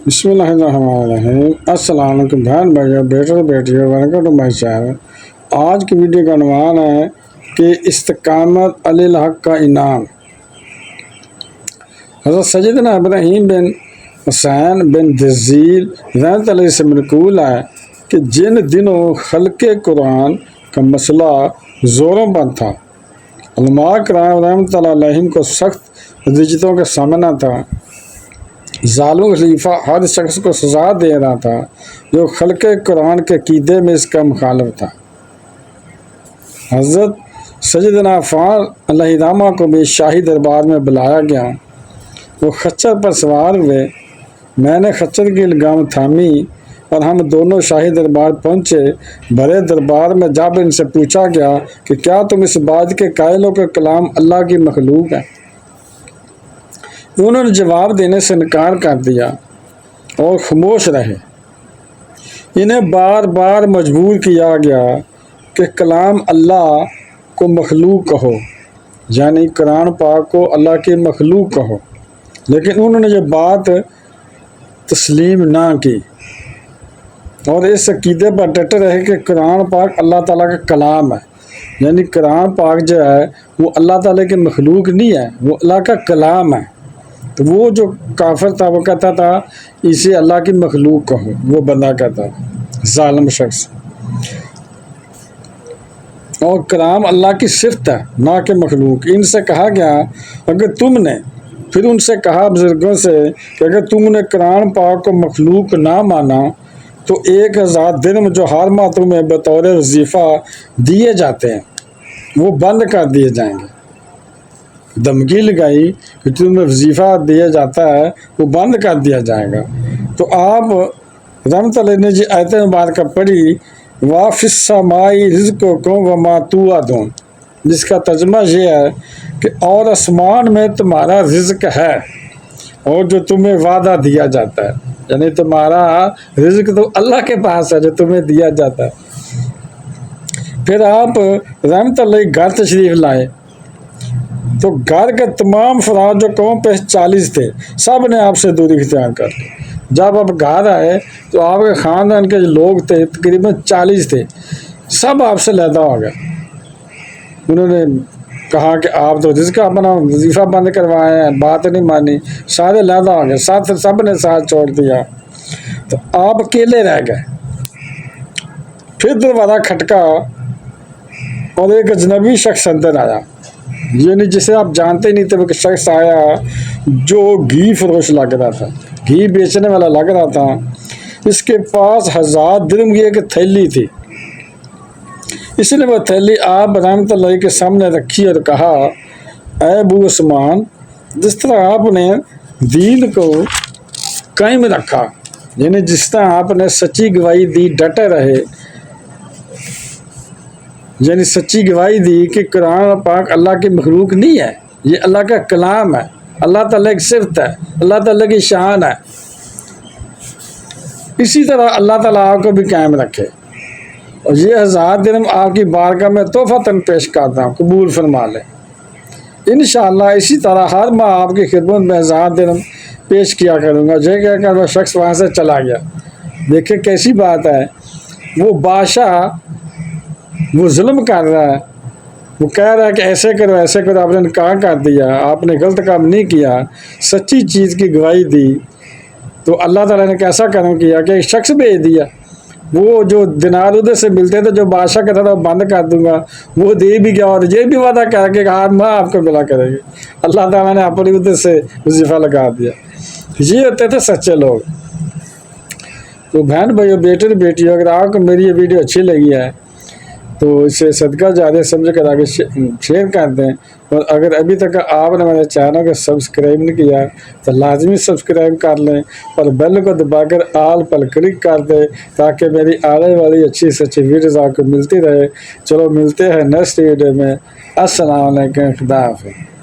بسم اللہ الرحمن الرحیم۔ السلام علیکم بہن بھائیو، بیٹر بیٹیو، ویلکم ٹو مائی چینل۔ آج کی ویڈیو کا عنوان ہے کہ استقامت علی الحق کا انعام۔ حضرت سیدنا ابراہیم بن حسین بن دزیل رحمۃ اللہ سے منقول ہے کہ جن دنوں خلق قرآن کا مسئلہ زوروں پر تھا، علماء کرام رحمۃ اللہ علیہم کو سخت دجتوں کا سامنا تھا۔ ظالم خلیفہ ہر شخص کو سزا دے رہا تھا جو خلق قرآن کے عقیدے میں اس کا مخالف تھا۔ حضرت سیدنا عفان علیہ الرحمہ کو بھی شاہی دربار میں بلایا گیا۔ وہ خچر پر سوار ہوئے، میں نے خچر کی لگام تھامی اور ہم دونوں شاہی دربار پہنچے۔ بڑے دربار میں جب ان سے پوچھا گیا کہ کیا تم اس بات کے قائل ہو کہ کلام اللہ کی مخلوق ہے؟ انہوں نے جواب دینے سے انکار کر دیا اور خاموش رہے۔ انہیں بار بار مجبور کیا گیا کہ کلام اللہ کو مخلوق کہو، یعنی قرآن پاک کو اللہ کی مخلوق کہو، لیکن انہوں نے یہ بات تسلیم نہ کی اور اس عقیدے پر ڈٹے رہے کہ قرآن پاک اللہ تعالیٰ کا کلام ہے، یعنی قرآن پاک جو ہے وہ اللہ تعالیٰ کی مخلوق نہیں ہے، وہ اللہ کا کلام ہے۔ تو وہ جو کافر تھا وہ کہتا تھا اسے اللہ کی مخلوق کہو، وہ بندہ کہتا تھا، ظالم شخص۔ اور کلام اللہ کی صفت ہے نہ کہ مخلوق۔ ان سے کہا گیا اگر تم نے پھر ان سے کہا بزرگوں سے کہ اگر تم نے قرآن پاک کو مخلوق نہ مانا تو 1000 درہم جو ہر ماہ تمہیں بطور وظیفہ دیے جاتے ہیں وہ بند کر دیے جائیں گے۔ دھمکی لگائی کہ تمہیں وظیفہ دیا جاتا ہے وہ بند کر دیا جائے گا۔ تو آپ رحمت اللہ نے جی آیت مبارکہ پڑھی، وَفِي السَّمَاءِ رِزْقُكُمْ وَمَا تُوعَدُونَ، جس کا ترجمہ یہ ہے کہ اور آسمان میں تمہارا رزق ہے اور جو تمہیں وعدہ دیا جاتا ہے، یعنی تمہارا رزق تو اللہ کے پاس ہے جو تمہیں دیا جاتا ہے۔ پھر آپ رحمت اللہ گھر تشریف لائے تو گھر کے تمام افراد جو قوم پہ 40 تھے سب نے آپ سے دوری اختیار کر لی۔ جب آپ گھر آئے تو آپ کے خاندان کے جو لوگ تھے تقریباً 40 تھے، سب آپ سے علیحدہ ہو گئے۔ انہوں نے کہا کہ آپ تو رزق اپنا وظیفہ بند کروائے ہیں، بات نہیں مانی، سارے علیحدہ ہو گئے، سب نے ساتھ چھوڑ دیا، تو آپ اکیلے رہ گئے۔ پھر دروازہ کھٹکا اور ایک اجنبی شخص اندر آیا، یعنی جسے آپ جانتے نہیں تھے۔ وہ شخص آیا جو گھی فروش لگ رہا تھا، گھی بیچنے والا لگ رہا تھا۔ اس کے پاس 1000 درہم کی ایک تھیلی تھی۔ اس نے وہ تھیلی آپ رحمت اللہ کے سامنے رکھی اور کہا، اے ابو عثمان، جس طرح آپ نے دین کو قائم رکھا، یعنی جس طرح آپ نے سچی گواہی دی، ڈٹے رہے، یعنی سچی گواہی دی کہ قرآن پاک اللہ کی مخلوق نہیں ہے، یہ اللہ کا کلام ہے، اللہ تعالیٰ کی صفت ہے، اللہ تعالیٰ کی شان ہے، اسی طرح اللہ تعالیٰ آپ کو بھی قائم رکھے۔ اور یہ 1000 درہم آپ کی بارگاہ میں تحفتاً پیش کرتا ہوں، قبول فرما لیں۔ انشاءاللہ اسی طرح ہر ماہ آپ کی خدمت میں 1000 درہم پیش کیا کروں گا۔ یہ کہہ کر وہ شخص وہاں سے چلا گیا۔ دیکھیں کیسی بات ہے، وہ بادشاہ وہ ظلم کر رہا ہے، وہ کہہ رہا ہے کہ ایسے کرو ایسے کرو، آپ نے انکار کر دیا، آپ نے غلط کام نہیں کیا، سچی چیز کی گواہی دی، تو اللہ تعالیٰ نے کیسا کرم کیا کہ ایک شخص بھیج دیا۔ وہ جو دینار ادھر سے ملتے تھے جو بادشاہ کہتا تھا بند کر دوں گا، وہ دے بھی گیا اور یہ بھی وعدہ کر کے ہر ماہ آپ کو ملا کرے گی۔ اللہ تعالیٰ نے اپنی ادھر سے وظیفہ لگا دیا۔ یہ ہوتے تھے سچے لوگ۔ تو بہن بھائیو، بیٹے بیٹیوں، اگر آپ کو میری یہ ویڈیو اچھی لگی ہے تو اسے صدقہ جاریہ سمجھ کر آگے شیئر کر دیں، اور اگر ابھی تک آپ نے میرے چینل کو سبسکرائب نہیں کیا تو لازمی سبسکرائب کر لیں اور بیل کو دبا کر آل پر کلک کر دیں تاکہ میری آنے والی اچھی سے اچھی ویڈیوز آپ کو ملتی رہے۔ چلو ملتے ہیں نیکسٹ ویڈیو میں۔ السلام علیکم، خدا حافظ۔